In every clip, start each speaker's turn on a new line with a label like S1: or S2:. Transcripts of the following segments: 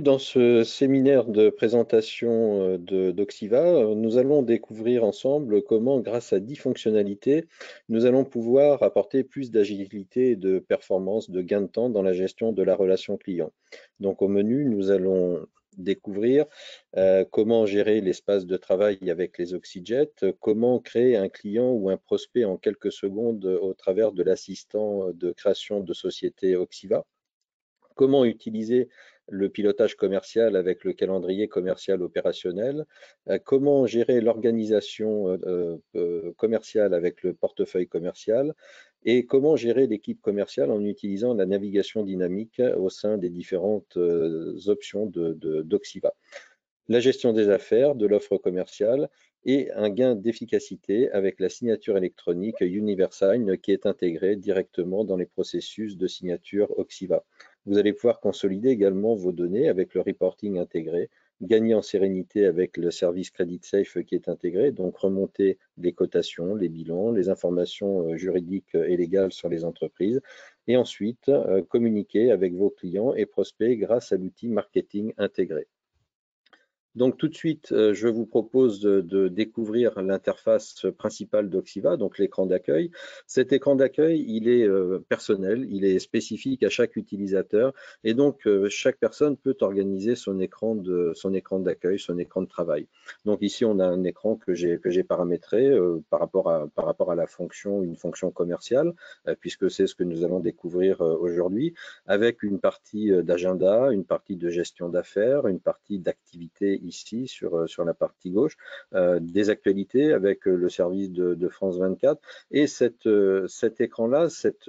S1: Dans ce séminaire de présentation d'Oxiva, nous allons découvrir ensemble comment, grâce à 10 fonctionnalités, nous allons pouvoir apporter plus d'agilité et de performance, de gain de temps dans la gestion de la relation client. Donc au menu, nous allons découvrir comment gérer l'espace de travail avec les Oxyjet, comment créer un client ou un prospect en quelques secondes au travers de l'assistant de création de société Oxiva. Comment utiliser le pilotage commercial avec le calendrier commercial opérationnel, comment gérer l'organisation commerciale avec le portefeuille commercial et comment gérer l'équipe commerciale en utilisant la navigation dynamique au sein des différentes options d'Oxiva. La gestion des affaires, de l'offre commerciale et un gain d'efficacité avec la signature électronique UniverSign qui est intégrée directement dans les processus de signature Oxiva. Vous allez pouvoir consolider également vos données avec le reporting intégré, gagner en sérénité avec le service Credit Safe qui est intégré, donc remonter les cotations, les bilans, les informations juridiques et légales sur les entreprises, et ensuite communiquer avec vos clients et prospects grâce à l'outil marketing intégré. Donc tout de suite, je vous propose de découvrir l'interface principale d'Oxiva, donc l'écran d'accueil. Cet écran d'accueil, il est personnel, il est spécifique à chaque utilisateur et donc chaque personne peut organiser son écran d'accueil, son écran de travail. Donc ici, on a un écran que j'ai paramétré par rapport à la fonction, une fonction commerciale, puisque c'est ce que nous allons découvrir aujourd'hui, avec une partie d'agenda, une partie de gestion d'affaires, une partie d'activité ici sur la partie gauche, des actualités avec le service de France 24 et cet écran-là, cet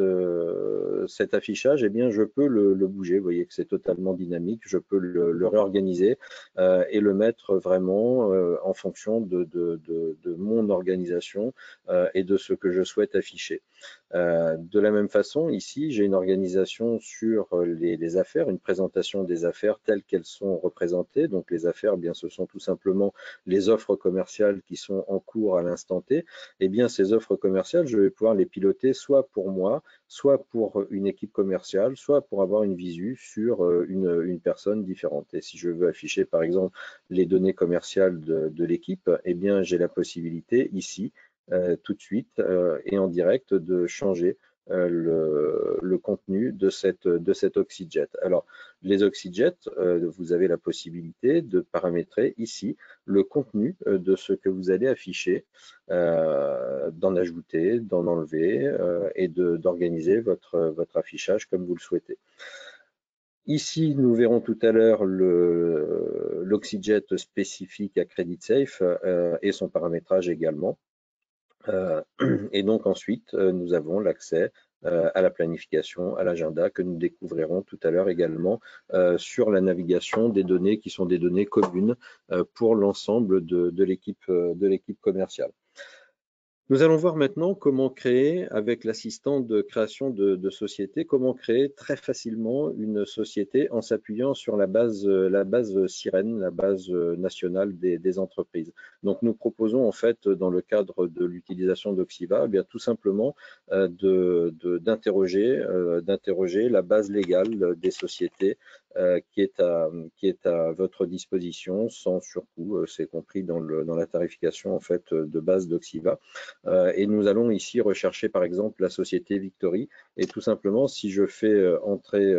S1: affichage, eh bien, je peux le bouger. Vous voyez que c'est totalement dynamique, je peux le réorganiser et le mettre vraiment en fonction de mon organisation et de ce que je souhaite afficher. De la même façon, ici, j'ai une organisation sur les affaires, une présentation des affaires telles qu'elles sont représentées. Donc, les affaires, eh bien, ce sont tout simplement les offres commerciales qui sont en cours à l'instant T. Eh bien, ces offres commerciales, je vais pouvoir les piloter soit pour moi, soit pour une équipe commerciale, soit pour avoir une visu sur une personne différente. Et si je veux afficher, par exemple, les données commerciales de l'équipe, eh bien, j'ai la possibilité ici tout de suite et en direct de changer le contenu de cet Oxyjet. Alors, les Oxyjet, vous avez la possibilité de paramétrer ici le contenu de ce que vous allez afficher, d'en ajouter, d'en enlever et d'organiser votre affichage comme vous le souhaitez. Ici, nous verrons tout à l'heure l'Oxyjet spécifique à Credit Safe et son paramétrage également. Et donc ensuite, nous avons l'accès à la planification, à l'agenda que nous découvrirons tout à l'heure également sur la navigation des données qui sont des données communes pour l'ensemble de l'équipe commerciale. Nous allons voir maintenant comment créer, avec l'assistant de création de société, comment créer très facilement une société en s'appuyant sur la base Sirène, la base nationale des entreprises. Donc, nous proposons en fait, dans le cadre de l'utilisation d'Oxiva, eh bien tout simplement d'interroger la base légale des sociétés qui est à votre disposition sans surcoût. C'est compris dans la tarification en fait de base d'Oxiva. Et nous allons ici rechercher par exemple la société Victory. Et tout simplement, si je fais entrer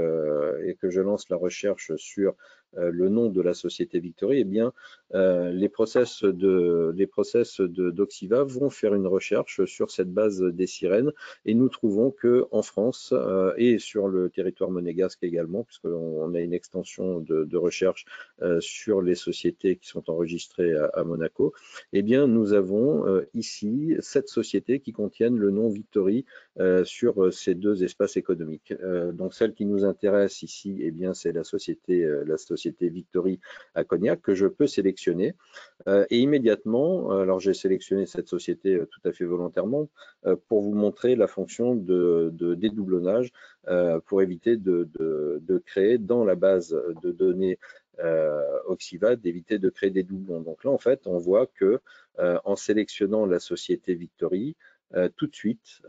S1: et que je lance la recherche sur le nom de la société Victory, eh bien, les process d'Oxiva vont faire une recherche sur cette base des sirènes et nous trouvons qu'en France et sur le territoire monégasque également, puisqu'on a une extension de recherche sur les sociétés qui sont enregistrées à Monaco, eh bien, nous avons ici 7 sociétés qui contiennent le nom Victory sur ces deux espaces économiques. Donc, celle qui nous intéresse ici, eh bien, c'est la société Victory à Cognac que je peux sélectionner. Et immédiatement, alors j'ai sélectionné cette société tout à fait volontairement pour vous montrer la fonction de dédoublonnage pour éviter de créer dans la base de données Oxiva, d'éviter de créer des doublons. Donc là, en fait, on voit que en sélectionnant la société Victory, tout de suite,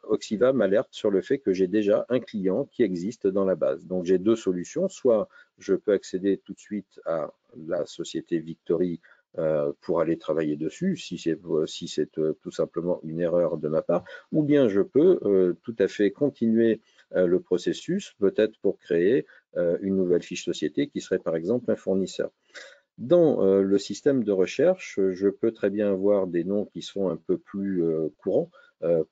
S1: Oxiva m'alerte sur le fait que j'ai déjà un client qui existe dans la base. Donc j'ai deux solutions, soit je peux accéder tout de suite à la société Victory pour aller travailler dessus, si c'est tout simplement une erreur de ma part, ou bien je peux tout à fait continuer le processus, peut-être pour créer une nouvelle fiche société qui serait par exemple un fournisseur. Dans le système de recherche, je peux très bien avoir des noms qui sont un peu plus courants.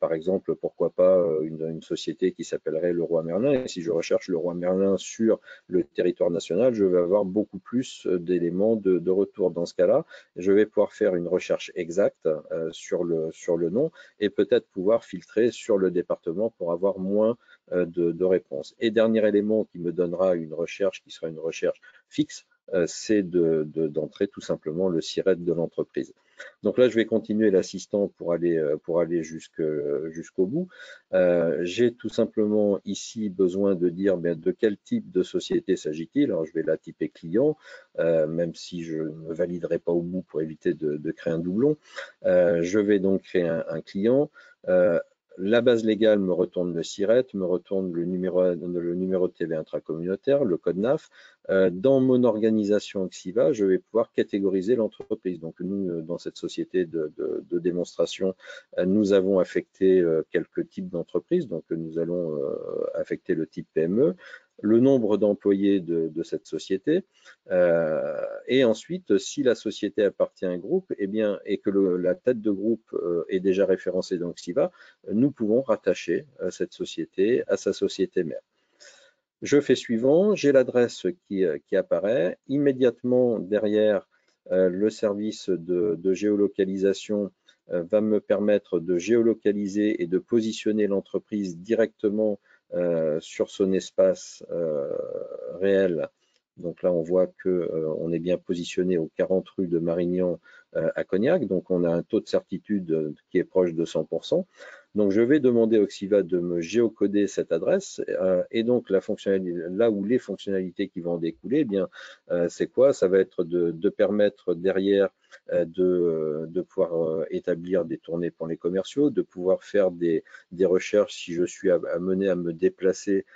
S1: Par exemple, pourquoi pas une société qui s'appellerait Le Roi Merlin. Et si je recherche Le Roi Merlin sur le territoire national, je vais avoir beaucoup plus d'éléments de retour. Dans ce cas-là, je vais pouvoir faire une recherche exacte sur le nom et peut-être pouvoir filtrer sur le département pour avoir moins de réponses. Et dernier élément qui me donnera une recherche qui sera une recherche fixe, c'est d'entrer tout simplement le SIRET de l'entreprise. Donc là, je vais continuer l'assistant pour aller jusqu'au bout. J'ai tout simplement ici besoin de dire de quel type de société s'agit-il. Alors, je vais la typer client, même si je ne validerai pas au bout pour éviter de créer un doublon. Je vais donc créer un client. La base légale me retourne le SIRET, me retourne le numéro de TV intracommunautaire, le code NAF. Dans mon organisation Oxiva, je vais pouvoir catégoriser l'entreprise. Donc nous, dans cette société de démonstration, nous avons affecté quelques types d'entreprises. Donc nous allons affecter le type PME, le nombre d'employés de cette société, et ensuite, si la société appartient à un groupe, et que la tête de groupe est déjà référencée dans Oxiva, nous pouvons rattacher cette société à sa société mère. Je fais suivant, j'ai l'adresse qui apparaît. Immédiatement derrière, le service de géolocalisation va me permettre de géolocaliser et de positionner l'entreprise directement sur son espace réel. Donc là, on voit qu'on est bien positionné aux 40 rue de Marignan à Cognac. Donc on a un taux de certitude qui est proche de 100%. Donc je vais demander à Oxiva de me géocoder cette adresse et donc la fonctionnalité, là où les fonctionnalités qui vont en découler, c'est quoi? Ça va être de permettre derrière de pouvoir établir des tournées pour les commerciaux, de pouvoir faire des recherches si je suis amené à me déplacer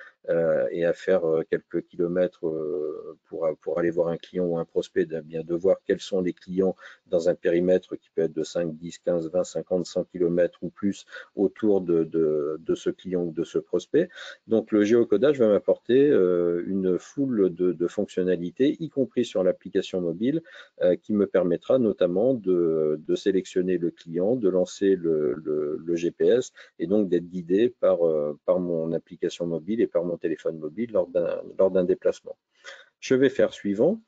S1: et à faire quelques kilomètres pour aller voir un client ou un prospect, de voir quels sont les clients dans un périmètre qui peut être de 5, 10, 15, 20, 50, 100 km ou plus autour de ce client ou de ce prospect. Donc le géocodage va m'apporter une foule de fonctionnalités, y compris sur l'application mobile, qui me permettra notamment de sélectionner le client, de lancer le GPS et donc d'être guidé par mon application mobile et par mon téléphone mobile lors d'un déplacement. Je vais faire suivant.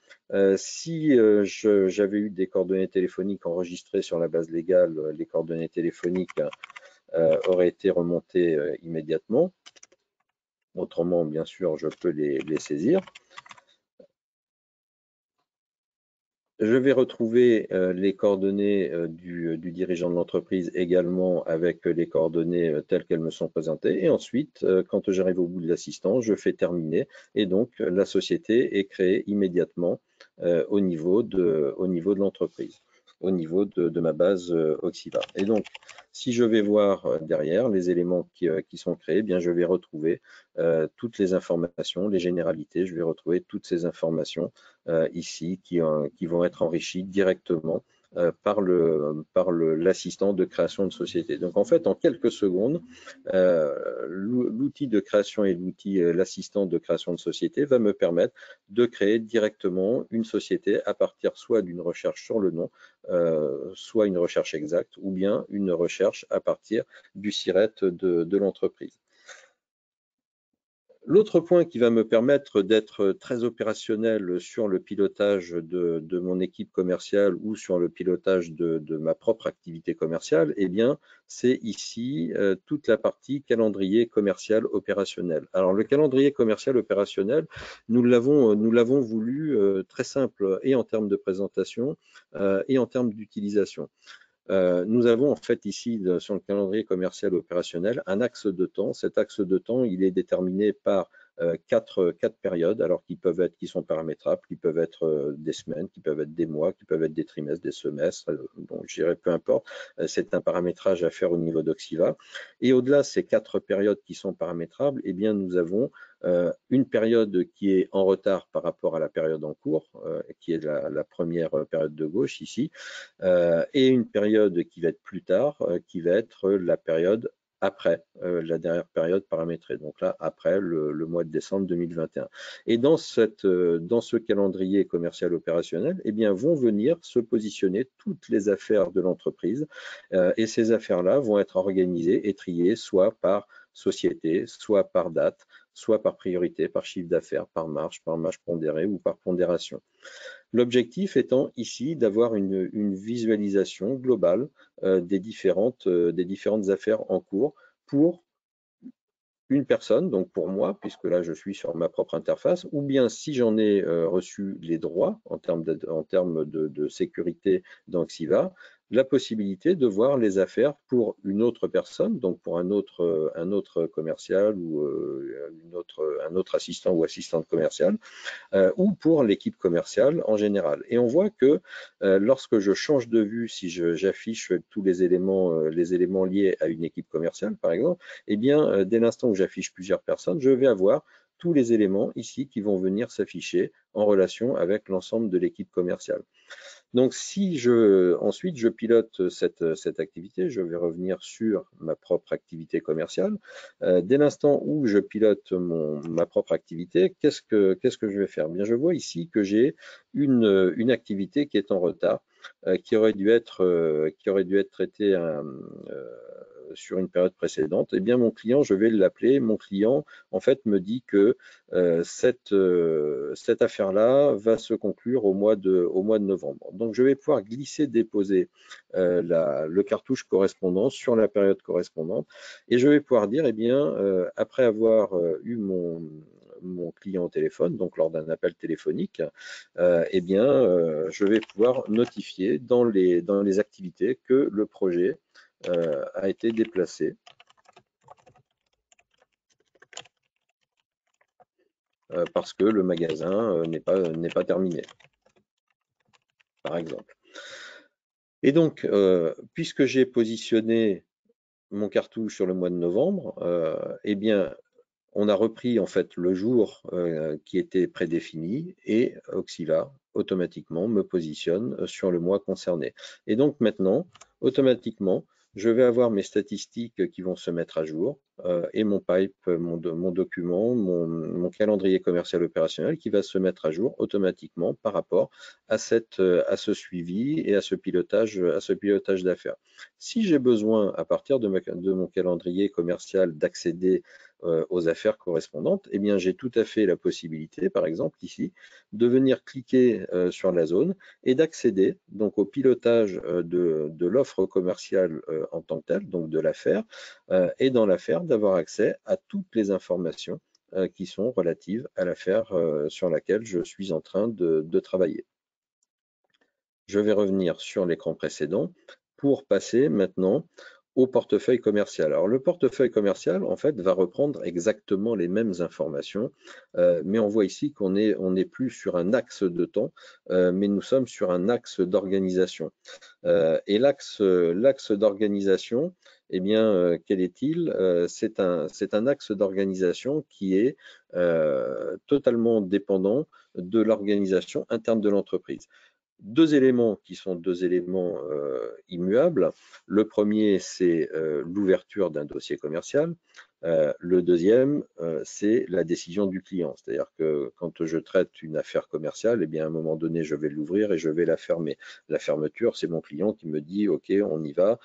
S1: Si j'avais eu des coordonnées téléphoniques enregistrées sur la base légale, les coordonnées téléphoniques auraient été remontées immédiatement. Autrement, bien sûr, je peux les saisir. Je vais retrouver les coordonnées du dirigeant de l'entreprise également avec les coordonnées telles qu'elles me sont présentées. Et ensuite, quand j'arrive au bout de l'assistant, je fais terminer. Et donc, la société est créée immédiatement au niveau de l'entreprise, au niveau de ma base Oxiva. Et donc, si je vais voir derrière les éléments qui sont créés, je vais retrouver toutes les informations, les généralités. Je vais retrouver toutes ces informations ici qui vont être enrichis directement par l'assistant de création de société. Donc en fait, en quelques secondes, l'outil de création et l'assistant de création de société va me permettre de créer directement une société à partir soit d'une recherche sur le nom, soit une recherche exacte, ou bien une recherche à partir du SIRET de l'entreprise. L'autre point qui va me permettre d'être très opérationnel sur le pilotage de mon équipe commerciale ou sur le pilotage de ma propre activité commerciale, c'est ici toute la partie calendrier commercial opérationnel. Alors le calendrier commercial opérationnel, nous l'avons voulu très simple et en termes de présentation et en termes d'utilisation. Nous avons en fait ici sur le calendrier commercial opérationnel un axe de temps. Cet axe de temps, il est déterminé par quatre périodes, alors qui sont paramétrables, qui peuvent être des semaines, qui peuvent être des mois, qui peuvent être des trimestres, des semestres, bon, je dirais peu importe, c'est un paramétrage à faire au niveau d'Oxiva. Et au-delà de ces 4 périodes qui sont paramétrables, eh bien, nous avons une période qui est en retard par rapport à la période en cours, qui est la première période de gauche ici, et une période qui va être plus tard, qui va être la période après la dernière période paramétrée, donc là après le mois de décembre 2021. Et dans ce calendrier commercial opérationnel, eh bien, vont venir se positionner toutes les affaires de l'entreprise, et ces affaires-là vont être organisées et triées soit par société, soit par date, soit par priorité, par chiffre d'affaires, par marge pondérée ou par pondération. L'objectif étant ici d'avoir une visualisation globale des différentes affaires en cours pour une personne, donc pour moi, puisque là je suis sur ma propre interface, ou bien si j'en ai reçu les droits en termes de sécurité dans Xiva, la possibilité de voir les affaires pour une autre personne, donc pour un autre commercial ou un autre assistant ou assistante commerciale, ou pour l'équipe commerciale en général. Et on voit que lorsque je change de vue, si j'affiche tous les éléments liés à une équipe commerciale, par exemple, eh bien, dès l'instant où j'affiche plusieurs personnes, je vais avoir tous les éléments ici qui vont venir s'afficher en relation avec l'ensemble de l'équipe commerciale. Donc, si ensuite je pilote cette activité, je vais revenir sur ma propre activité commerciale. Dès l'instant où je pilote ma propre activité, qu'est-ce que je vais faire? Bien, je vois ici que j'ai une activité qui est en retard, qui aurait dû être traitée sur une période précédente. Eh bien, mon client, je vais l'appeler. Mon client, en fait, me dit que cette affaire-là va se conclure au mois de novembre. Donc, je vais pouvoir glisser, déposer le cartouche correspondant sur la période correspondante, et je vais pouvoir dire, eh bien, après avoir eu mon client au téléphone, donc lors d'un appel téléphonique, eh bien, je vais pouvoir notifier dans les activités que le projet a été déplacé parce que le magasin n'est pas terminé, par exemple. Et donc, puisque j'ai positionné mon cartouche sur le mois de novembre, eh bien, on a repris en fait le jour qui était prédéfini, et Oxiva automatiquement me positionne sur le mois concerné. Et donc maintenant, automatiquement, je vais avoir mes statistiques qui vont se mettre à jour et mon pipe, mon document, mon calendrier commercial opérationnel qui va se mettre à jour automatiquement par rapport à ce suivi et à ce pilotage d'affaires. Si j'ai besoin, à partir de mon calendrier commercial, d'accéder aux affaires correspondantes, eh bien, j'ai tout à fait la possibilité, par exemple ici, de venir cliquer sur la zone et d'accéder donc au pilotage de l'offre commerciale en tant que telle, donc de l'affaire, et dans l'affaire d'avoir accès à toutes les informations qui sont relatives à l'affaire sur laquelle je suis en train de travailler. Je vais revenir sur l'écran précédent pour passer maintenant au portefeuille commercial. Alors, le portefeuille commercial, en fait, va reprendre exactement les mêmes informations, mais on voit ici qu'on n'est plus sur un axe de temps, mais nous sommes sur un axe d'organisation. Et l'axe d'organisation, eh bien, quel est-il? C'est un axe d'organisation qui est totalement dépendant de l'organisation interne de l'entreprise. Deux éléments qui sont deux éléments immuables. Le premier, c'est l'ouverture d'un dossier commercial. Le deuxième, c'est la décision du client. C'est-à-dire que quand je traite une affaire commerciale, eh bien, à un moment donné, je vais l'ouvrir et je vais la fermer. La fermeture, c'est mon client qui me dit, OK, on y va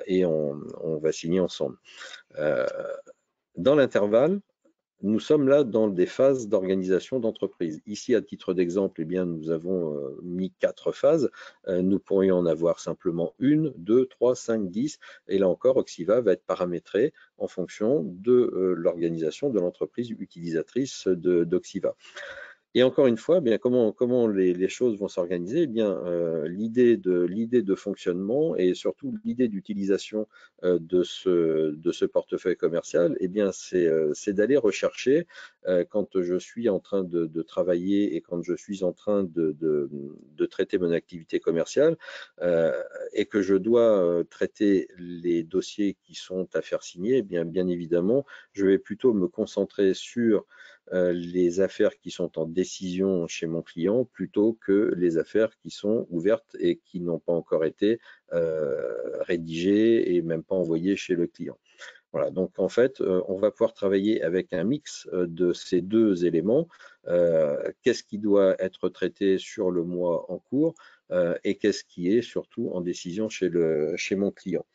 S1: et on va signer ensemble. Dans l'intervalle, nous sommes là dans des phases d'organisation d'entreprise. Ici, à titre d'exemple, eh bien, nous avons mis 4 phases. Nous pourrions en avoir simplement 1, 2, 3, 5, 10. Et là encore, Oxiva va être paramétré en fonction de l'organisation de l'entreprise utilisatrice d'Oxiva. Et encore une fois, bien, comment les choses vont s'organiser? Eh bien, l'idée de fonctionnement et surtout l'idée d'utilisation de ce portefeuille commercial, eh bien, c'est d'aller rechercher quand je suis en train de travailler et quand je suis en train de traiter mon activité commerciale euh, et que je dois traiter les dossiers qui sont à faire signer, eh bien évidemment, je vais plutôt me concentrer sur les affaires qui sont en décision chez mon client plutôt que les affaires qui sont ouvertes et qui n'ont pas encore été rédigées et même pas envoyées chez le client. Voilà, donc en fait, on va pouvoir travailler avec un mix de ces deux éléments. Qu'est-ce qui doit être traité sur le mois en cours et qu'est-ce qui est surtout en décision chez mon client.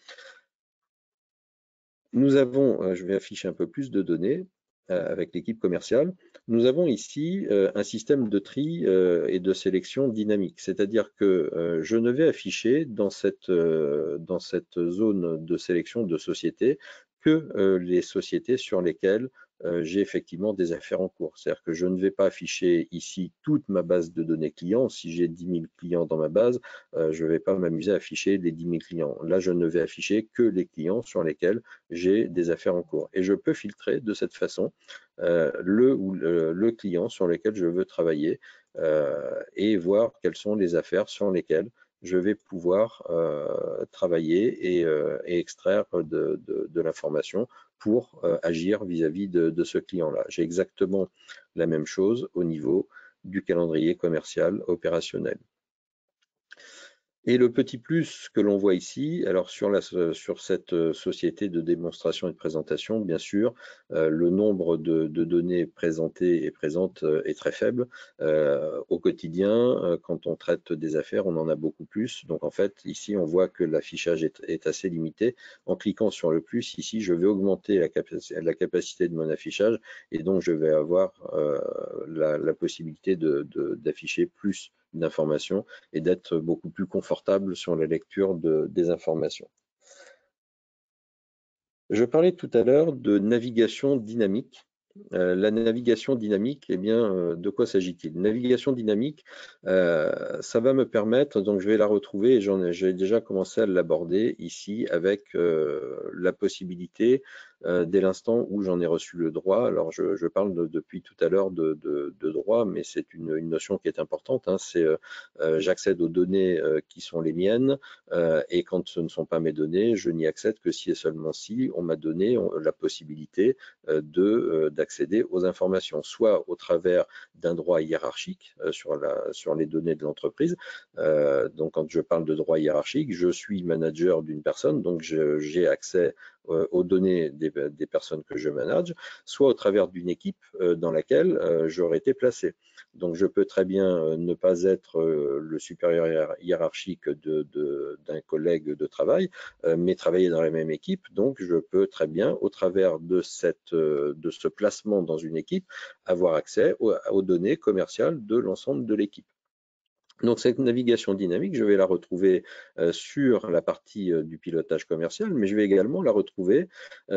S1: Nous avons, je vais afficher un peu plus de données avec l'équipe commerciale. Nous avons ici un système de tri et de sélection dynamique, c'est-à-dire que je ne vais afficher dans cette zone de sélection de sociétés que les sociétés sur lesquelles j'ai effectivement des affaires en cours. C'est-à-dire que je ne vais pas afficher ici toute ma base de données clients. Si j'ai 10 000 clients dans ma base, je ne vais pas m'amuser à afficher les 10 000 clients. Là, je ne vais afficher que les clients sur lesquels j'ai des affaires en cours. Et je peux filtrer de cette façon le client sur lequel je veux travailler et voir quelles sont les affaires sur lesquelles je vais pouvoir travailler et extraire de l'information pour agir vis-à-vis de ce client-là. J'ai exactement la même chose au niveau du calendrier commercial opérationnel. Et le petit plus que l'on voit ici, alors sur cette société de démonstration et de présentation, bien sûr, le nombre de données présentées et présentes est très faible. Au quotidien, quand on traite des affaires, on en a beaucoup plus. Donc en fait, ici, on voit que l'affichage est assez limité. En cliquant sur le plus, ici, je vais augmenter la capacité de mon affichage et donc je vais avoir la possibilité d'afficher plus d'informations et d'être beaucoup plus confortable sur la lecture des informations. Je parlais tout à l'heure de navigation dynamique. La navigation dynamique, eh bien, de quoi s'agit-il? Navigation dynamique, ça va me permettre, donc je vais la retrouver et j'ai déjà commencé à l'aborder ici avec la possibilité, dès l'instant où j'en ai reçu le droit. Alors je parle depuis tout à l'heure de droit, mais c'est une notion qui est importante, hein, c'est j'accède aux données qui sont les miennes et quand ce ne sont pas mes données, je n'y accède que si et seulement si on m'a donné la possibilité d'accéder aux informations, soit au travers d'un droit hiérarchique sur les données de l'entreprise. Donc, quand je parle de droit hiérarchique, je suis manager d'une personne, donc j'ai accès aux données des personnes que je manage, soit au travers d'une équipe dans laquelle j'aurais été placé. Donc, je peux très bien ne pas être le supérieur hiérarchique d'un collègue de travail, mais travailler dans la même équipe. Donc, je peux très bien, au travers de ce placement dans une équipe, avoir accès aux données commerciales de l'ensemble de l'équipe. Donc cette navigation dynamique, je vais la retrouver sur la partie du pilotage commercial, mais je vais également la retrouver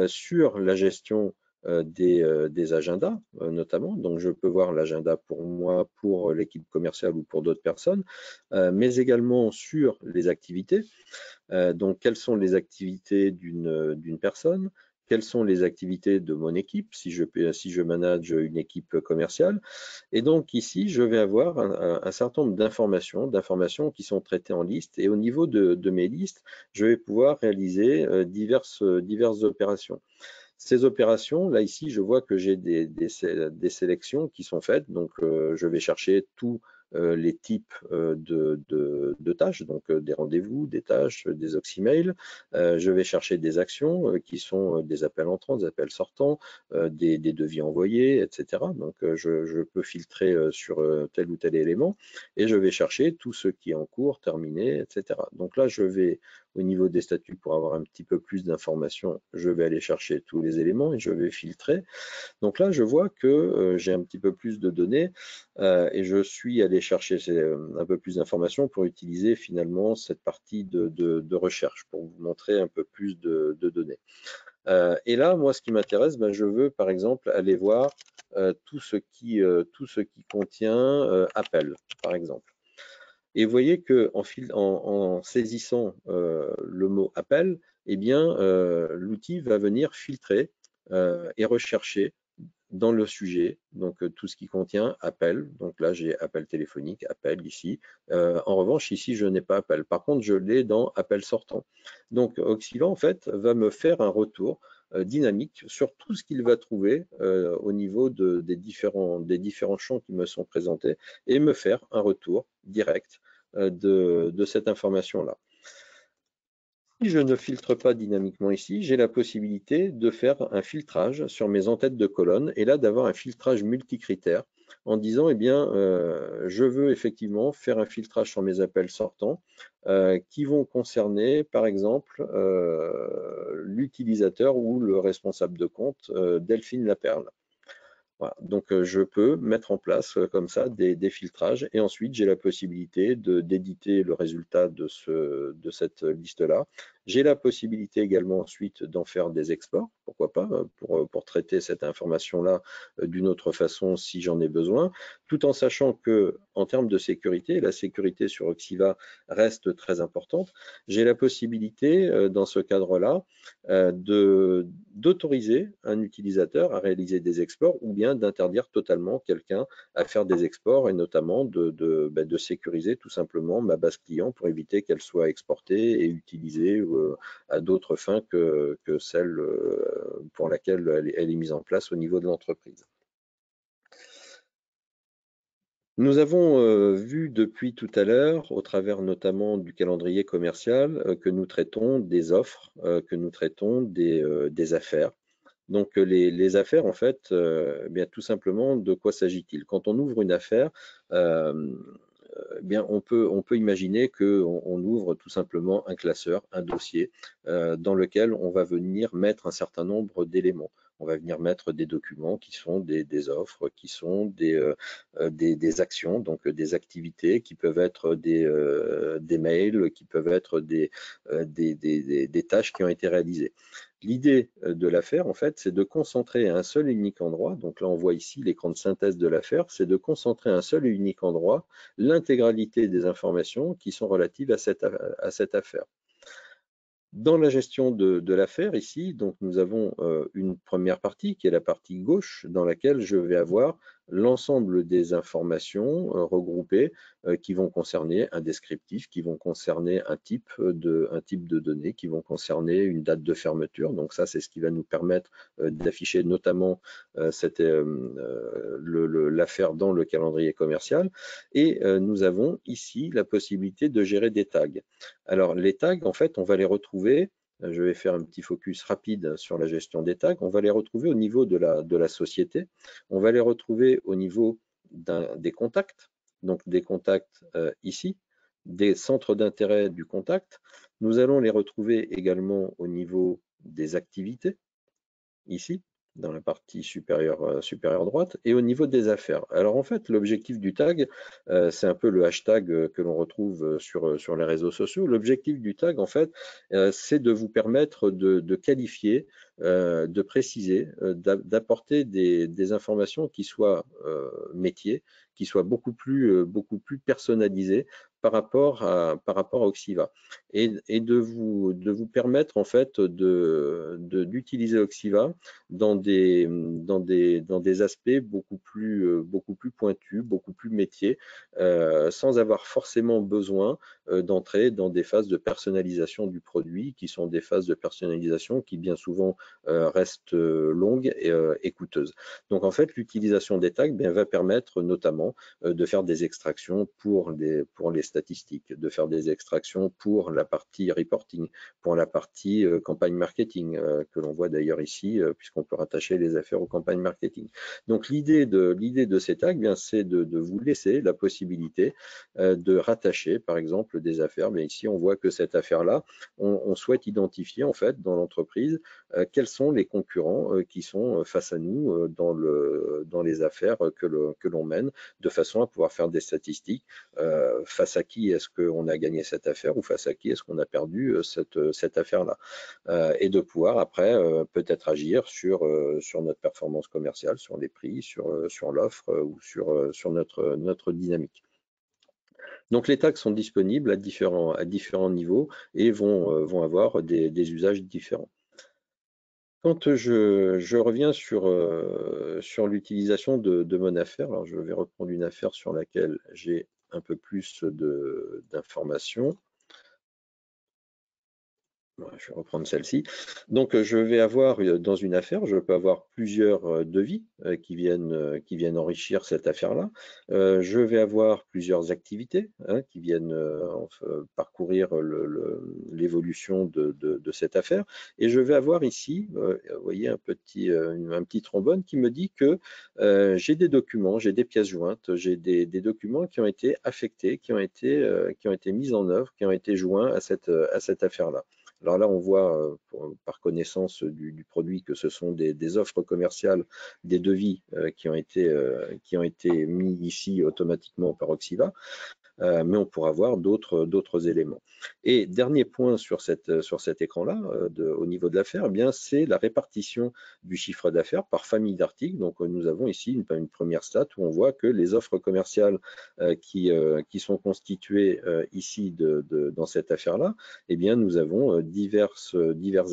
S1: sur la gestion des agendas, notamment. Donc je peux voir l'agenda pour moi, pour l'équipe commerciale ou pour d'autres personnes, mais également sur les activités. Donc, quelles sont les activités d'une personne? Quelles sont les activités de mon équipe si je manage une équipe commerciale? Et donc ici, je vais avoir un certain nombre d'informations qui sont traitées en liste. Et au niveau de mes listes, je vais pouvoir réaliser diverses opérations. Ces opérations, là ici, je vois que j'ai des sélections qui sont faites. Donc, je vais chercher tous les types de tâches, donc des rendez-vous, des tâches, des oxymails. Je vais chercher des actions qui sont des appels entrants, des appels sortants, des devis envoyés, etc. Donc, je peux filtrer sur tel ou tel élément et je vais chercher tout ce qui est en cours, terminé, etc. Donc là, je vais au niveau des statuts pour avoir un petit peu plus d'informations, je vais aller chercher tous les éléments et je vais filtrer. Donc là, je vois que j'ai un petit peu plus de données et je suis allé chercher un peu plus d'informations pour utiliser finalement cette partie de recherche pour vous montrer un peu plus de données. Et là, moi, ce qui m'intéresse, je veux par exemple aller voir tout ce qui contient appel, par exemple. Et vous voyez que en saisissant le mot appel, eh bien, l'outil va venir filtrer et rechercher dans le sujet, donc tout ce qui contient appel. Donc là, j'ai appel téléphonique, appel ici. En revanche, ici, je n'ai pas appel. Par contre, je l'ai dans appel sortant. Donc, Auxilian, en fait, va me faire un retour dynamique sur tout ce qu'il va trouver au niveau des différents champs qui me sont présentés et me faire un retour direct de cette information-là. Si je ne filtre pas dynamiquement ici, j'ai la possibilité de faire un filtrage sur mes en-têtes de colonne et là d'avoir un filtrage multicritère en disant, eh bien, je veux effectivement faire un filtrage sur mes appels sortants qui vont concerner, par exemple, l'utilisateur ou le responsable de compte Delphine Laperle. Voilà. Donc, je peux mettre en place comme ça des filtrages et ensuite j'ai la possibilité d'éditer le résultat de cette liste-là. J'ai la possibilité également ensuite d'en faire des exports, pourquoi pas, pour traiter cette information-là d'une autre façon si j'en ai besoin, tout en sachant que en termes de sécurité, la sécurité sur Auxiva reste très importante. J'ai la possibilité dans ce cadre-là d'autoriser un utilisateur à réaliser des exports ou bien d'interdire totalement quelqu'un à faire des exports et notamment de sécuriser tout simplement ma base client pour éviter qu'elle soit exportée et utilisée à d'autres fins que celle pour laquelle elle est mise en place au niveau de l'entreprise. Nous avons vu depuis tout à l'heure, au travers notamment du calendrier commercial, que nous traitons des offres, que nous traitons des affaires. Donc les affaires, en fait, bien tout simplement, de quoi s'agit-il? Quand on ouvre une affaire, bien on peut imaginer qu'on ouvre tout simplement un classeur, un dossier, dans lequel on va venir mettre un certain nombre d'éléments. On va venir mettre des documents qui sont des offres, qui sont des actions, donc des activités, qui peuvent être des mails, qui peuvent être des tâches qui ont été réalisées. L'idée de l'affaire, en fait, c'est de concentrer à un seul et unique endroit. Donc là, on voit ici l'écran de synthèse de l'affaire. C'est de concentrer à un seul et unique endroit l'intégralité des informations qui sont relatives à cette affaire. Dans la gestion de l'affaire ici, donc nous avons une première partie qui est la partie gauche dans laquelle je vais avoir l'ensemble des informations regroupées qui vont concerner un descriptif, qui vont concerner un type de données, qui vont concerner une date de fermeture. Donc ça, c'est ce qui va nous permettre d'afficher notamment l'affaire dans le calendrier commercial. Et nous avons ici la possibilité de gérer des tags. Alors les tags, en fait, on va les retrouver. Je vais faire un petit focus rapide sur la gestion des tags. On va les retrouver au niveau de la société. On va les retrouver au niveau des contacts, donc des contacts ici, des centres d'intérêt du contact. Nous allons les retrouver également au niveau des activités, ici, dans la partie supérieure droite, et au niveau des affaires. Alors en fait, l'objectif du tag, c'est un peu le hashtag que l'on retrouve sur les réseaux sociaux. L'objectif du tag, en fait, c'est de vous permettre de qualifier, de préciser, d'apporter des informations qui soient métiers, qui soient beaucoup plus personnalisées par rapport à Auxiva et de vous permettre en fait d'utiliser Auxiva dans des aspects beaucoup plus pointus, beaucoup plus métiers, sans avoir forcément besoin d'entrer dans des phases de personnalisation du produit qui sont des phases de personnalisation qui bien souvent restent longues et coûteuses. Donc en fait, l'utilisation des tags va permettre notamment de faire des extractions pour les statistiques, de faire des extractions pour la partie reporting, pour la partie campagne marketing, que l'on voit d'ailleurs ici, puisqu'on peut rattacher les affaires aux campagnes marketing. Donc l'idée de ces tags, c'est de vous laisser la possibilité de rattacher, par exemple, des affaires. Mais ici, on voit que cette affaire-là, on souhaite identifier en fait dans l'entreprise quels sont les concurrents qui sont face à nous dans les affaires que l'on mène, de façon à pouvoir faire des statistiques. Face à qui est-ce qu'on a gagné cette affaire ou face à qui est-ce qu'on a perdu cette affaire-là. Et de pouvoir après peut-être agir sur notre performance commerciale, sur les prix, sur l'offre ou sur notre dynamique. Donc les tags sont disponibles à différents niveaux et vont avoir des usages différents. Quand je reviens sur l'utilisation de mon affaire, alors je vais reprendre une affaire sur laquelle j'ai un peu plus d'informations. Je vais reprendre celle-ci. Donc, je vais avoir dans une affaire, je peux avoir plusieurs devis qui viennent enrichir cette affaire-là. Je vais avoir plusieurs activités qui viennent parcourir l'évolution de cette affaire. Et je vais avoir ici, vous voyez, un petit trombone qui me dit que j'ai des documents, j'ai des pièces jointes, j'ai des documents qui ont été affectés, qui ont été mis en œuvre, qui ont été joints à cette affaire-là. Alors là, on voit par connaissance du produit que ce sont des offres commerciales, des devis qui ont été mis ici automatiquement par Oxiva. Mais on pourra voir d'autres éléments. Et dernier point sur cet écran-là, au niveau de l'affaire, eh bien c'est la répartition du chiffre d'affaires par famille d'articles. Donc nous avons ici une première stat où on voit que les offres commerciales qui sont constituées ici dans cette affaire-là, eh bien nous avons divers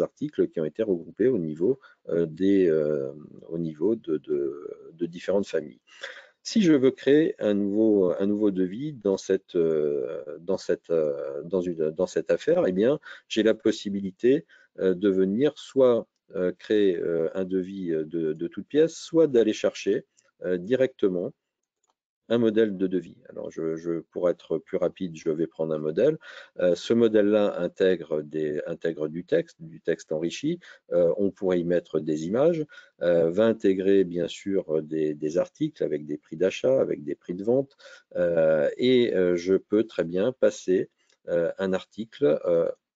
S1: articles qui ont été regroupés au niveau de différentes familles. Si je veux créer un nouveau devis dans cette affaire, eh bien, j'ai la possibilité de venir soit créer un devis de toute pièce, soit d'aller chercher directement un modèle de devis. Alors, pour être plus rapide, je vais prendre un modèle. Ce modèle-là intègre du texte enrichi. On pourrait y mettre des images, va intégrer bien sûr des articles avec des prix d'achat, avec des prix de vente, et je peux très bien passer un article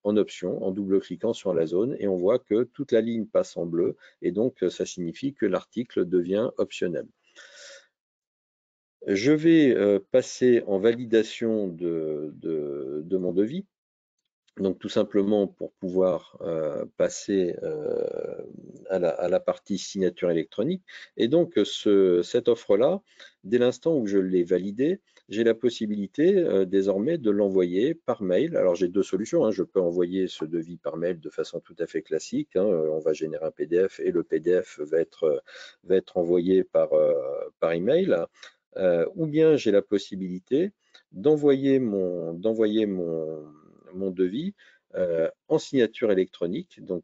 S1: en option, en double-cliquant sur la zone, et on voit que toute la ligne passe en bleu, et donc ça signifie que l'article devient optionnel. Je vais passer en validation de mon devis. Donc tout simplement pour pouvoir passer à la partie signature électronique. Et donc cette offre-là, dès l'instant où je l'ai validée, j'ai la possibilité désormais de l'envoyer par mail. Alors j'ai deux solutions, je peux envoyer ce devis par mail de façon tout à fait classique. On va générer un PDF et le PDF va être envoyé par email. Ou bien j'ai la possibilité d'envoyer mon devis en signature électronique, donc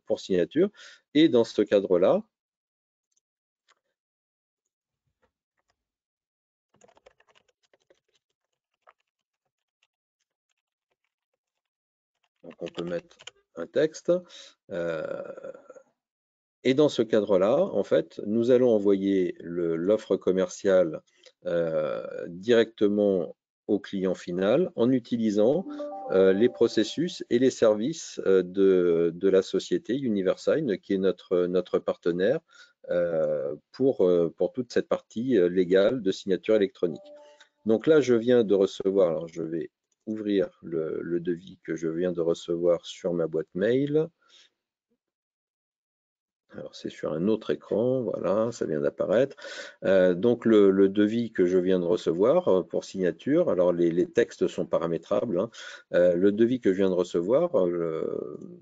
S1: pour signature. Et dans ce cadre-là, donc on peut mettre un texte. Et dans ce cadre-là, en fait, nous allons envoyer l'offre commerciale directement au client final en utilisant les processus et les services de la société Universign, qui est notre partenaire pour toute cette partie légale de signature électronique. Donc là, je viens de recevoir, alors je vais ouvrir le devis que je viens de recevoir sur ma boîte mail. Alors c'est sur un autre écran, voilà, ça vient d'apparaître. Donc le devis que je viens de recevoir pour signature, alors les textes sont paramétrables. Le devis que je viens de recevoir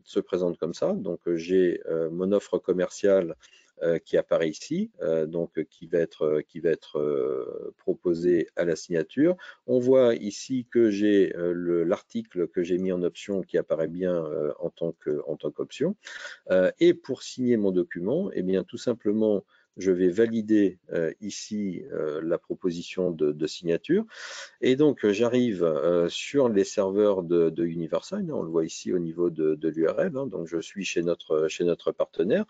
S1: se présente comme ça. Donc j'ai mon offre commerciale qui apparaît ici, donc qui va être proposé à la signature. On voit ici que j'ai l'article que j'ai mis en option qui apparaît bien en tant qu'option. Et pour signer mon document, eh bien, tout simplement, je vais valider ici la proposition de signature. Et donc, j'arrive sur les serveurs de Universign. On le voit ici au niveau de l'URL. Donc, je suis chez notre partenaire.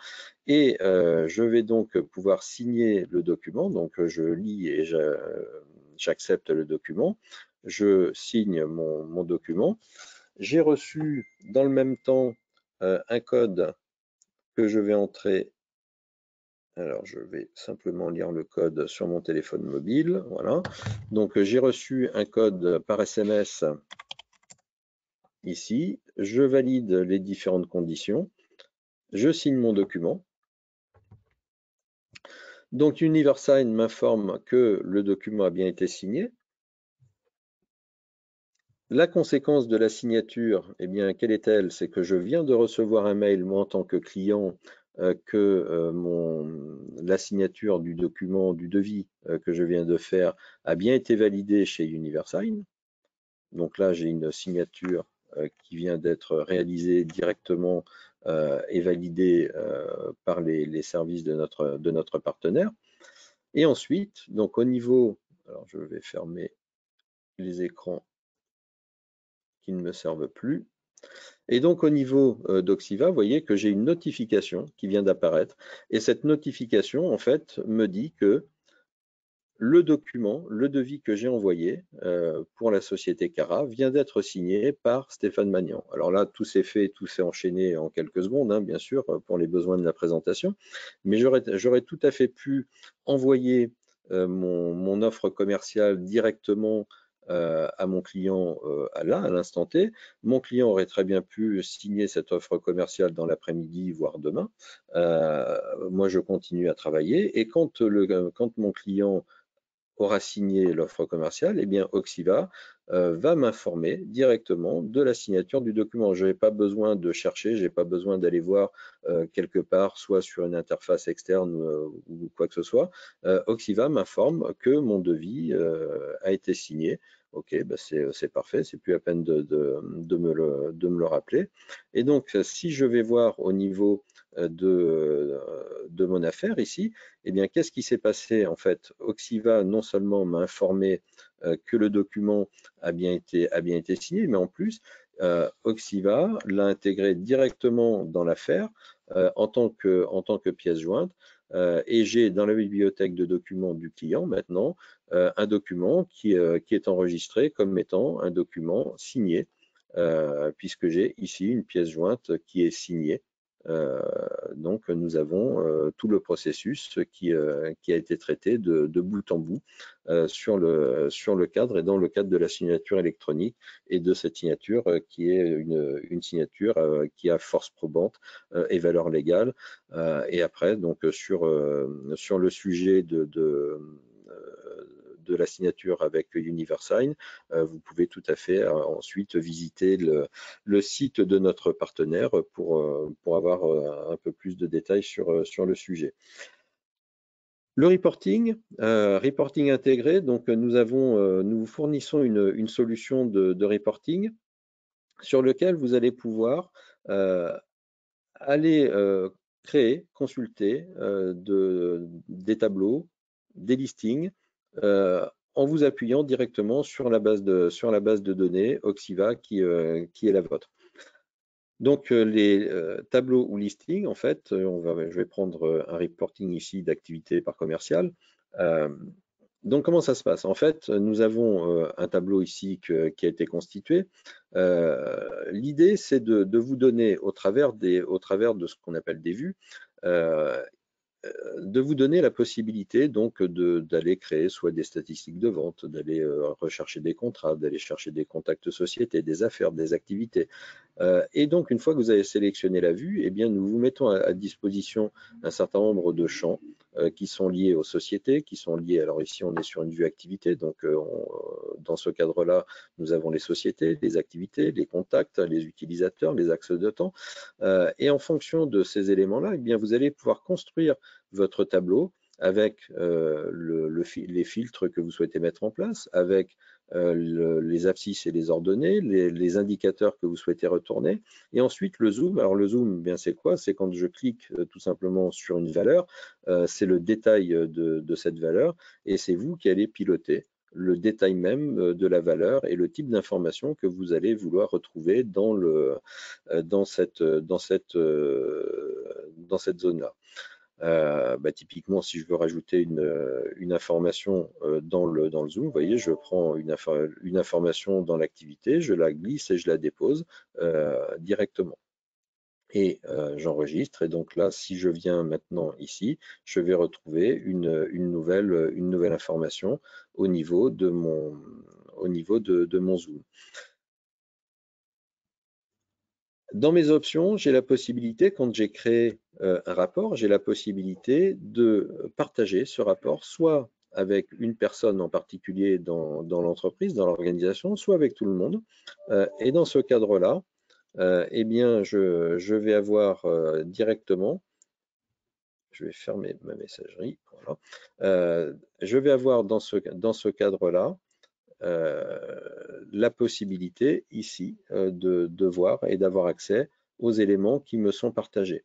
S1: Et je vais donc pouvoir signer le document. Donc, je lis et j'accepte le document. Je signe mon document. J'ai reçu dans le même temps un code que je vais entrer. Alors, je vais simplement lire le code sur mon téléphone mobile. Voilà. Donc, j'ai reçu un code par SMS ici. Je valide les différentes conditions. Je signe mon document. Donc, UniverSign m'informe que le document a bien été signé. La conséquence de la signature, eh bien, quelle est-elle? C'est que je viens de recevoir un mail, moi, en tant que client, que la signature du document, du devis que je viens de faire a bien été validée chez UniverSign. Donc là, j'ai une signature qui vient d'être réalisée directement et validée par les services de notre partenaire. Et ensuite, donc au niveau, alors je vais fermer les écrans qui ne me servent plus. Et donc au niveau d'Oxiva, vous voyez que j'ai une notification qui vient d'apparaître. Et cette notification, en fait, me dit que le document, le devis que j'ai envoyé pour la société Cara vient d'être signé par Stéphane Magnan. Alors là, tout s'est fait, tout s'est enchaîné en quelques secondes, hein, bien sûr, pour les besoins de la présentation. Mais j'aurais tout à fait pu envoyer mon offre commerciale directement à mon client là, à l'instant T. Mon client aurait très bien pu signer cette offre commerciale dans l'après-midi, voire demain. Moi, je continue à travailler. Et quand mon client aura signé l'offre commerciale, eh bien Oxiva va m'informer directement de la signature du document. Je n'ai pas besoin de chercher, je n'ai pas besoin d'aller voir quelque part, soit sur une interface externe ou quoi que ce soit. Oxiva m'informe que mon devis a été signé. Ok, bah c'est parfait, c'est plus à peine de me le rappeler. Et donc, si je vais voir au niveau de mon affaire ici, eh bien, qu'est-ce qui s'est passé en fait? Oxiva non seulement m'a informé que le document a bien été signé, mais en plus, Oxiva l'a intégré directement dans l'affaire en tant que pièce jointe. Et j'ai dans la bibliothèque de documents du client maintenant un document qui est enregistré comme étant un document signé, puisque j'ai ici une pièce jointe qui est signée. Donc nous avons tout le processus qui a été traité de bout en bout sur le cadre et dans le cadre de la signature électronique et de cette signature qui est une signature qui a force probante et valeur légale. Et après, donc sur le sujet de la signature avec UniverSign, vous pouvez tout à fait ensuite visiter le site de notre partenaire pour avoir un peu plus de détails sur le sujet. Le reporting intégré, donc nous vous fournissons une solution de reporting sur lequel vous allez pouvoir aller créer, consulter des tableaux, des listings, en vous appuyant directement sur la base de données Oxiva qui est la vôtre. Donc les tableaux ou listings, en fait, je vais prendre un reporting ici d'activité par commercial. Donc comment ça se passe? En fait, nous avons un tableau ici qui a été constitué. L'idée, c'est de vous donner au travers de ce qu'on appelle des vues, de vous donner la possibilité donc d'aller créer soit des statistiques de vente, d'aller rechercher des contrats, d'aller chercher des contacts sociétés, des affaires, des activités. Et donc, une fois que vous avez sélectionné la vue, eh bien, nous vous mettons à disposition un certain nombre de champs qui sont liés aux sociétés, qui sont liés, alors ici on est sur une vue activité, donc dans ce cadre-là, nous avons les sociétés, les activités, les contacts, les utilisateurs, les axes de temps, et en fonction de ces éléments-là, eh bien, vous allez pouvoir construire votre tableau avec les filtres que vous souhaitez mettre en place, avec les abscisses et les ordonnées, les indicateurs que vous souhaitez retourner, et ensuite le zoom. Alors le zoom, bien c'est quoi? C'est quand je clique tout simplement sur une valeur, c'est le détail de cette valeur, et c'est vous qui allez piloter le détail même de la valeur et le type d'information que vous allez vouloir retrouver dans cette zone-là. Typiquement, si je veux rajouter une information dans le zoom, vous voyez, je prends une information dans l'activité, je la glisse et je la dépose directement. et j'enregistre. Et donc là, si je viens maintenant ici, je vais retrouver une nouvelle information au niveau de mon zoom. Dans mes options, j'ai la possibilité, quand j'ai créé un rapport, j'ai la possibilité de partager ce rapport soit avec une personne en particulier dans l'entreprise, dans l'organisation, soit avec tout le monde. Et dans ce cadre-là, eh bien, je vais avoir directement, je vais fermer ma messagerie, voilà. Je vais avoir dans ce cadre-là la possibilité ici de voir et d'avoir accès aux éléments qui me sont partagés.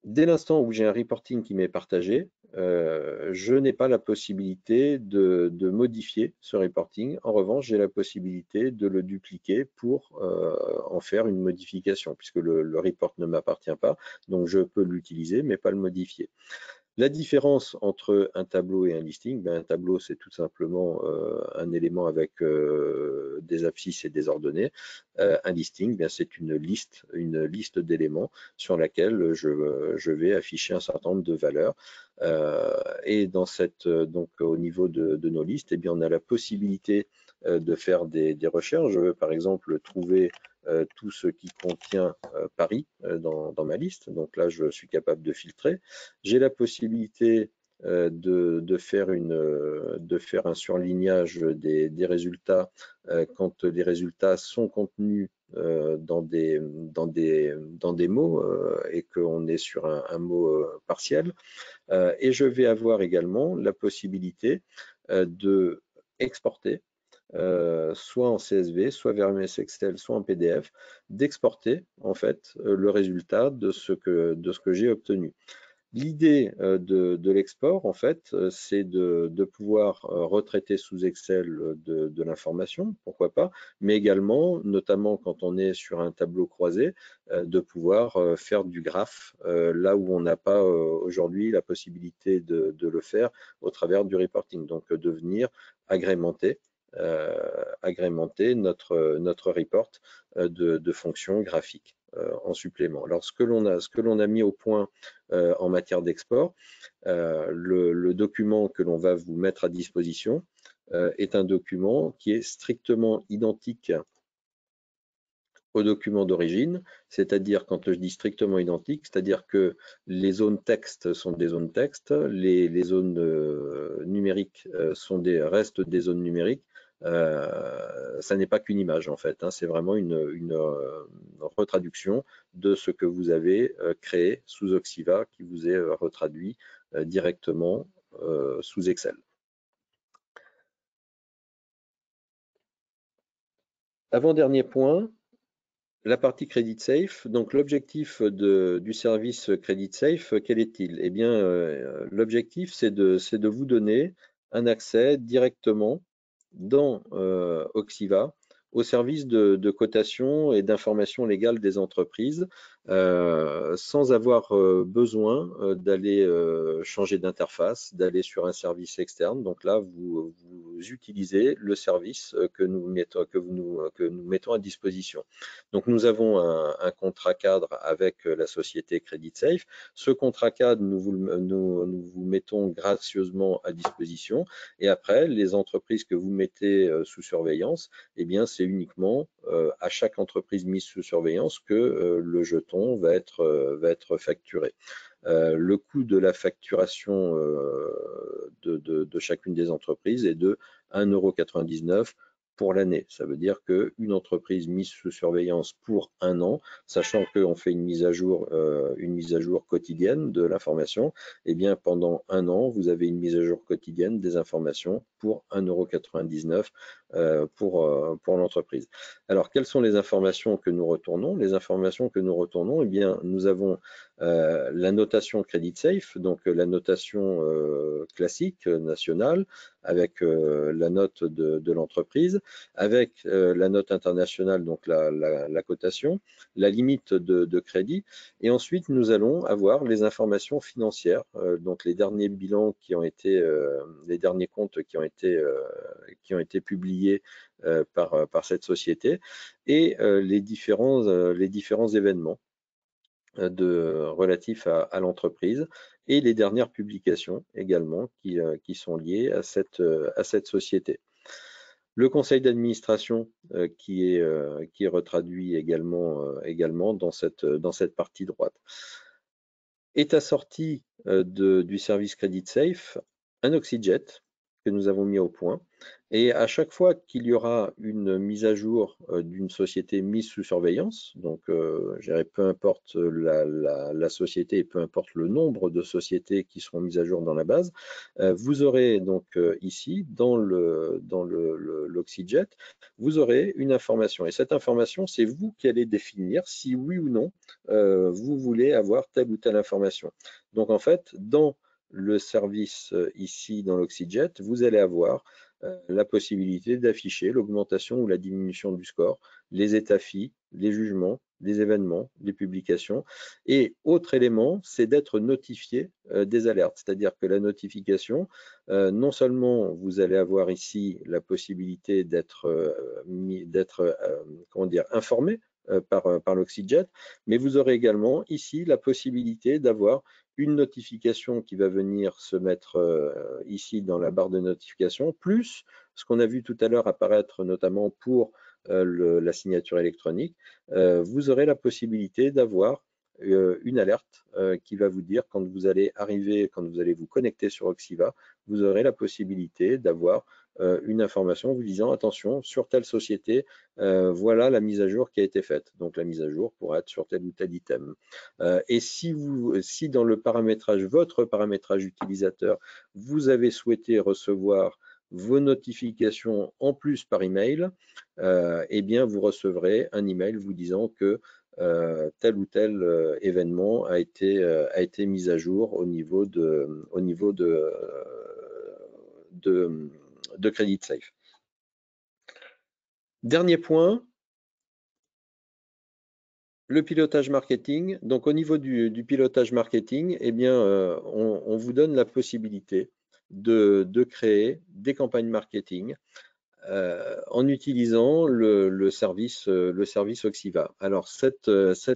S1: Dès l'instant où j'ai un reporting qui m'est partagé, je n'ai pas la possibilité de modifier ce reporting. En revanche, j'ai la possibilité de le dupliquer pour en faire une modification, puisque le report ne m'appartient pas, donc je peux l'utiliser, mais pas le modifier. La différence entre un tableau et un listing, ben, un tableau, c'est tout simplement un élément avec des abscisses et des ordonnées. Un listing, ben, c'est une liste d'éléments sur laquelle je vais afficher un certain nombre de valeurs. Et donc, au niveau de nos listes, eh bien, on a la possibilité de faire des recherches. Je veux par exemple trouver tout ce qui contient Paris dans ma liste. Donc là, je suis capable de filtrer. J'ai la possibilité de faire un surlignage des résultats quand les résultats sont contenus dans des mots et qu'on est sur un mot partiel. Et je vais avoir également la possibilité de exporter soit en CSV, soit vers MS Excel, soit en PDF, d'exporter en fait le résultat de ce que j'ai obtenu. L'idée de l'export, en fait, c'est de pouvoir retraiter sous Excel de l'information, pourquoi pas, mais également, notamment quand on est sur un tableau croisé, de pouvoir faire du graphe là où on n'a pas aujourd'hui la possibilité de le faire au travers du reporting. Donc, de venir agrémenter notre report de fonctions graphiques en supplément. Alors, ce que l'on a mis au point en matière d'export, le document que l'on va vous mettre à disposition est un document qui est strictement identique au document d'origine, c'est-à-dire, quand je dis strictement identique, c'est-à-dire que les zones texte sont des zones texte, les zones numériques restent des zones numériques. Ça n'est pas qu'une image en fait, hein, c'est vraiment une retraduction de ce que vous avez créé sous Oxiva qui vous est retraduit directement sous Excel. Avant-dernier point, la partie Credit Safe. Donc l'objectif du service Credit Safe, quel est-il? Eh bien, l'objectif, c'est de vous donner un accès directement dans Oxiva au service de cotation et d'information légale des entreprises sans avoir besoin d'aller changer d'interface, d'aller sur un service externe. Donc là, vous utilisez le service que nous mettons à disposition. Donc nous avons un contrat cadre avec la société Credit Safe. Ce contrat cadre, nous vous mettons gracieusement à disposition. Et après, les entreprises que vous mettez sous surveillance, eh bien, c'est uniquement à chaque entreprise mise sous surveillance que le jeton va être facturé. Le coût de la facturation de chacune des entreprises est de 1,99 € pour l'année. Ça veut dire qu'une entreprise mise sous surveillance pour un an, sachant qu'on fait une mise à jour quotidienne de l'information, eh bien pendant un an, vous avez une mise à jour quotidienne des informations pour 1,99 € pour l'entreprise. Alors, quelles sont les informations que nous retournons? Les informations que nous retournons, eh bien, nous avons la notation Credit Safe, donc la notation classique nationale, avec la note de l'entreprise, avec la note internationale, donc la cotation, la limite de crédit, et ensuite nous allons avoir les informations financières, donc les derniers bilans les derniers comptes qui ont été publiés par cette société, et les différents événements. relatifs à l'entreprise et les dernières publications également qui sont liées à cette société. Le conseil d'administration qui est retraduit également dans cette partie droite. Est assorti du service Credit Safe un Oxyjet que nous avons mis au point. Et à chaque fois qu'il y aura une mise à jour d'une société mise sous surveillance, donc je dirais peu importe la société et peu importe le nombre de sociétés qui seront mises à jour dans la base, vous aurez donc ici dans l'Oxyjet, vous aurez une information. Et cette information, c'est vous qui allez définir si oui ou non vous voulez avoir telle ou telle information. Donc en fait, dans le service ici dans l'Oxyjet, vous allez avoir la possibilité d'afficher l'augmentation ou la diminution du score, les états FI, les jugements, les événements, les publications. Et autre élément, c'est d'être notifié des alertes, c'est-à-dire que la notification, non seulement vous allez avoir ici la possibilité d'être informé par l'Oxyjet, mais vous aurez également ici la possibilité d'avoir une notification qui va venir se mettre ici dans la barre de notification, plus ce qu'on a vu tout à l'heure apparaître notamment pour la signature électronique, vous aurez la possibilité d'avoir une alerte qui va vous dire quand vous allez arriver, quand vous allez vous connecter sur Oxiva, vous aurez la possibilité d'avoir une information vous disant attention, sur telle société, voilà la mise à jour qui a été faite. Donc la mise à jour pourra être sur tel ou tel item. Et si dans le paramétrage, votre paramétrage utilisateur, vous avez souhaité recevoir vos notifications en plus par email, eh bien vous recevrez un email vous disant que tel ou tel événement a été mis à jour au niveau de Credit Safe. Dernier point, le pilotage marketing. Donc au niveau du pilotage marketing, eh bien, on vous donne la possibilité de créer des campagnes marketing en utilisant le service Oxiva. Alors cette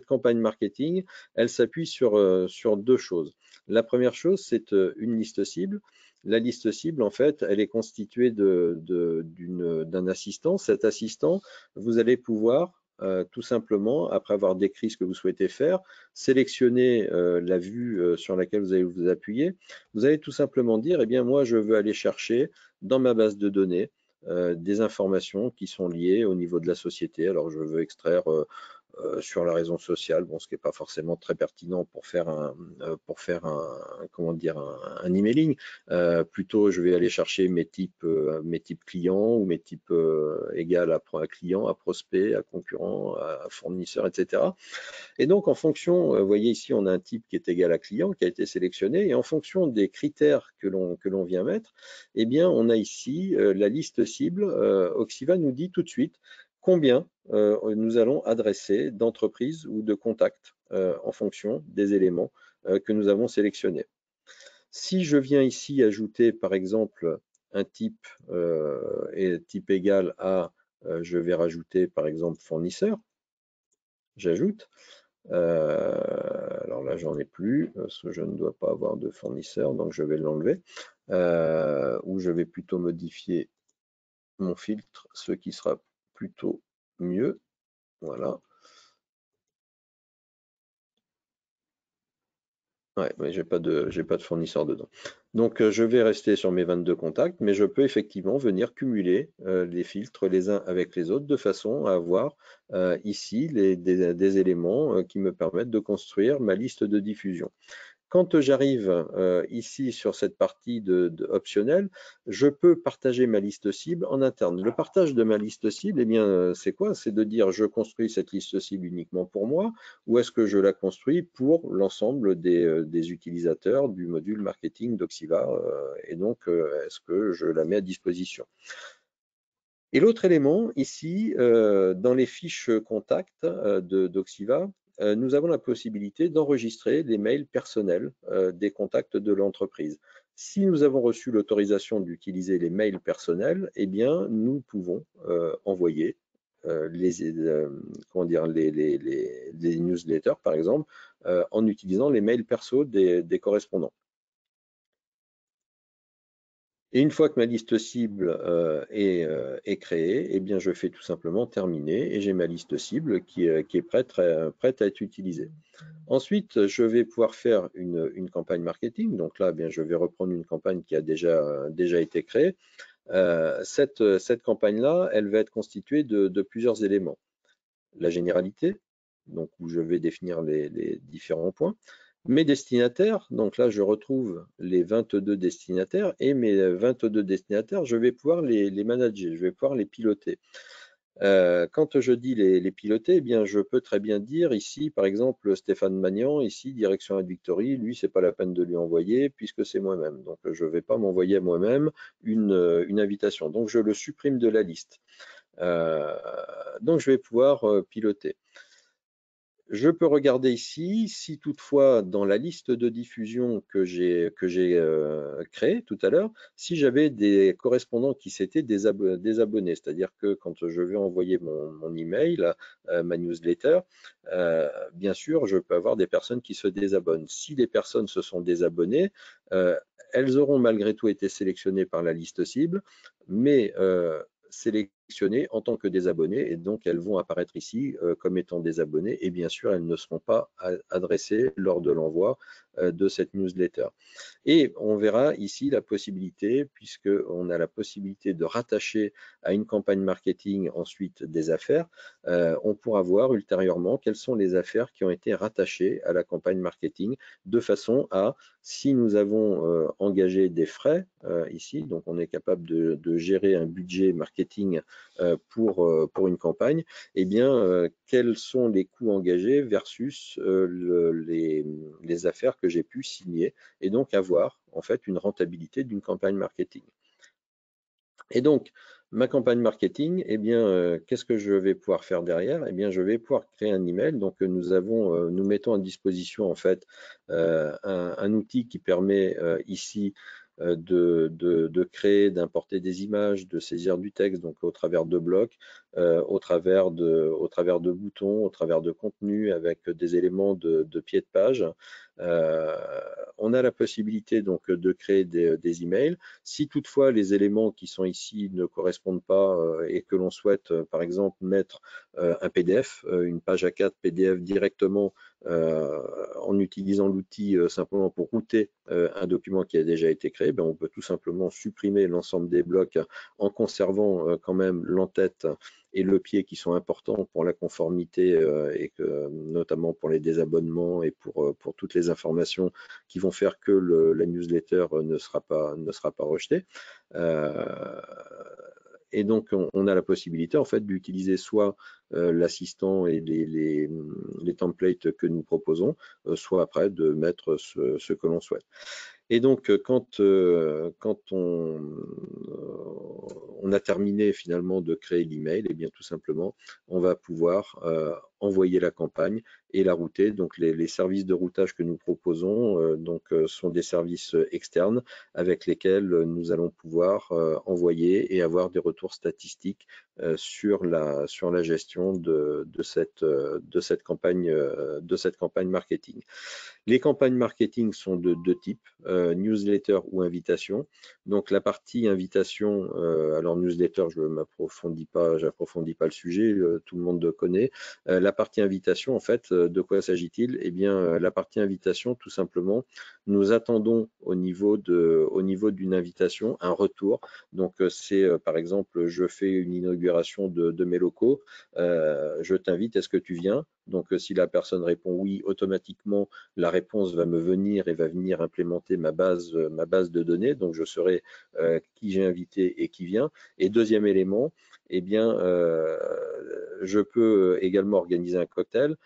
S1: campagne marketing, elle s'appuie sur deux choses. La première chose, c'est une liste cible. La liste cible, en fait, elle est constituée d'un assistant. Cet assistant, vous allez pouvoir tout simplement, après avoir décrit ce que vous souhaitez faire, sélectionner la vue sur laquelle vous allez vous appuyer. Vous allez tout simplement dire, eh bien, moi, je veux aller chercher dans ma base de données des informations qui sont liées au niveau de la société. Alors, je veux extraire sur la raison sociale, bon, ce qui n'est pas forcément très pertinent pour faire comment dire, un emailing. Plutôt, je vais aller chercher mes types clients ou mes types égales à client, à prospect, à concurrent, à fournisseur, etc. Et donc, en fonction, vous voyez ici, on a un type qui est égal à client qui a été sélectionné, et en fonction des critères que l'on vient mettre, eh bien, on a ici la liste cible. Oxiva nous dit tout de suite combien nous allons adresser d'entreprises ou de contacts en fonction des éléments que nous avons sélectionnés. Si je viens ici ajouter, par exemple, un type et type égal à, je vais rajouter, par exemple, fournisseur, j'ajoute. Alors là, j'en ai plus, parce que je ne dois pas avoir de fournisseur, donc je vais l'enlever. Ou je vais plutôt modifier mon filtre, ce qui sera plutôt mieux. Voilà. Ouais, mais j'ai pas de fournisseur dedans. Donc je vais rester sur mes 22 contacts, mais je peux effectivement venir cumuler les filtres les uns avec les autres de façon à avoir ici des éléments qui me permettent de construire ma liste de diffusion. Quand j'arrive ici sur cette partie optionnelle, je peux partager ma liste cible en interne. Le partage de ma liste cible, eh bien, c'est quoi? C'est de dire je construis cette liste cible uniquement pour moi, ou est-ce que je la construis pour l'ensemble des utilisateurs du module marketing d'Oxiva, et donc est-ce que je la mets à disposition? Et l'autre élément ici, dans les fiches contacts d'Oxiva, nous avons la possibilité d'enregistrer les mails personnels des contacts de l'entreprise. Si nous avons reçu l'autorisation d'utiliser les mails personnels, eh bien, nous pouvons envoyer les newsletters, par exemple, en utilisant les mails perso des correspondants. Et une fois que ma liste cible est créée, eh bien, je fais tout simplement terminer et j'ai ma liste cible qui est prête à être utilisée. Ensuite, je vais pouvoir faire une campagne marketing. Donc là, eh bien, je vais reprendre une campagne qui a déjà été créée. Cette campagne-là, elle va être constituée de plusieurs éléments. La généralité, donc où je vais définir les différents points. Mes destinataires, donc là je retrouve les 22 destinataires et mes 22 destinataires, je vais pouvoir les manager, je vais pouvoir les piloter. Quand je dis les piloter, eh bien je peux très bien dire ici, par exemple, Stéphane Magnan, ici, direction Ad Victory, lui, c'est pas la peine de lui envoyer puisque c'est moi-même. Donc je ne vais pas m'envoyer à moi-même une invitation. Donc je le supprime de la liste. Donc je vais pouvoir piloter. Je peux regarder ici si toutefois dans la liste de diffusion que j'ai créée tout à l'heure, si j'avais des correspondants qui s'étaient désabonnés, c'est-à-dire que quand je vais envoyer mon email, ma newsletter, bien sûr, je peux avoir des personnes qui se désabonnent. Si les personnes se sont désabonnées, elles auront malgré tout été sélectionnées par la liste cible, mais sélectionnées en tant que désabonnés et donc elles vont apparaître ici comme étant désabonnés et bien sûr elles ne seront pas adressées lors de l'envoi de cette newsletter. Et on verra ici la possibilité, puisqu'on a la possibilité de rattacher à une campagne marketing ensuite des affaires, on pourra voir ultérieurement quelles sont les affaires qui ont été rattachées à la campagne marketing, de façon à, si nous avons engagé des frais ici, donc on est capable de gérer un budget marketing pour une campagne, eh bien, quels sont les coûts engagés versus les affaires que j'ai pu signer et donc avoir en fait une rentabilité d'une campagne marketing. Et donc, ma campagne marketing, eh bien, qu'est-ce que je vais pouvoir faire derrière? Eh bien, je vais pouvoir créer un email. Donc, nous mettons à disposition en fait un outil qui permet ici de créer, d'importer des images, de saisir du texte, donc au travers de blocs, au travers de boutons, au travers de contenus, avec des éléments de pied de page. On a la possibilité donc de créer des emails. Si toutefois les éléments qui sont ici ne correspondent pas et que l'on souhaite par exemple mettre un PDF, une page A4 PDF directement en utilisant l'outil simplement pour router un document qui a déjà été créé, ben, on peut tout simplement supprimer l'ensemble des blocs en conservant quand même l'entête et le pied qui sont importants pour la conformité et que, notamment pour les désabonnements et pour toutes les informations qui vont faire que la newsletter ne sera pas rejetée. Et donc, on a la possibilité en fait d'utiliser soit l'assistant et les templates que nous proposons, soit après de mettre ce que l'on souhaite. Et donc, quand on a terminé finalement de créer l'email, et bien tout simplement, on va pouvoir envoyer la campagne et la router. Donc, les services de routage que nous proposons sont des services externes avec lesquels nous allons pouvoir envoyer et avoir des retours statistiques sur la gestion de cette campagne marketing. Les campagnes marketing sont de deux types, newsletter ou invitation. Donc la partie invitation, alors newsletter, j'approfondis pas le sujet, tout le monde connaît. La partie invitation, en fait, de quoi s'agit-il? Eh bien, la partie invitation, tout simplement, nous attendons au niveau d'une invitation un retour. Donc c'est par exemple, je fais une inauguration de mes locaux, je t'invite, est-ce que tu viens? Donc si la personne répond oui, automatiquement, la réponse va me venir et va venir implémenter ma base de données. Donc, je saurai qui j'ai invité et qui vient. Et deuxième élément, eh bien, je peux également organiser un cocktail.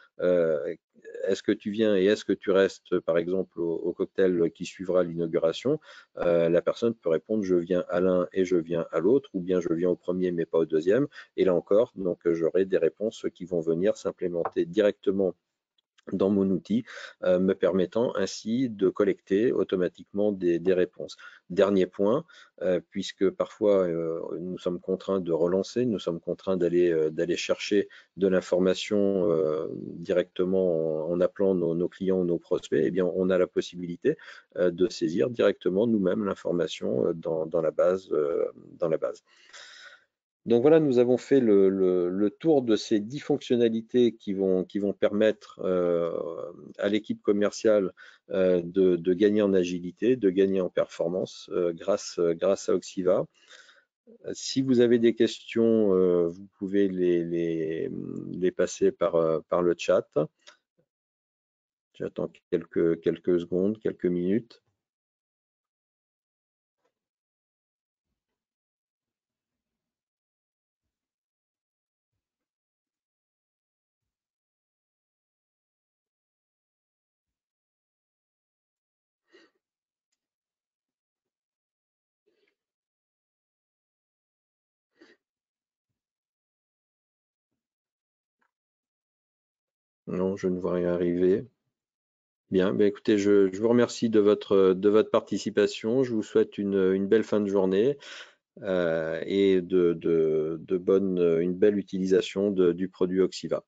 S1: Est-ce que tu viens et est-ce que tu restes, par exemple, au cocktail qui suivra l'inauguration? La personne peut répondre, je viens à l'un et je viens à l'autre, ou bien je viens au premier mais pas au deuxième. Et là encore, donc j'aurai des réponses qui vont venir s'implémenter directement dans mon outil, me permettant ainsi de collecter automatiquement des réponses. Dernier point, puisque parfois nous sommes contraints de relancer, nous sommes contraints d'aller chercher de l'information directement en appelant nos clients ou nos prospects, eh bien on a la possibilité de saisir directement nous-mêmes l'information dans la base, dans la base. Donc voilà, nous avons fait le tour de ces 10 fonctionnalités qui vont permettre à l'équipe commerciale de gagner en agilité, de gagner en performance grâce à Oxiva. Si vous avez des questions, vous pouvez les passer par le chat. J'attends quelques secondes, quelques minutes. Non, je ne vois rien arriver. Bien, ben écoutez, je vous remercie de votre participation. Je vous souhaite une belle fin de journée et une belle utilisation du produit Oxiva.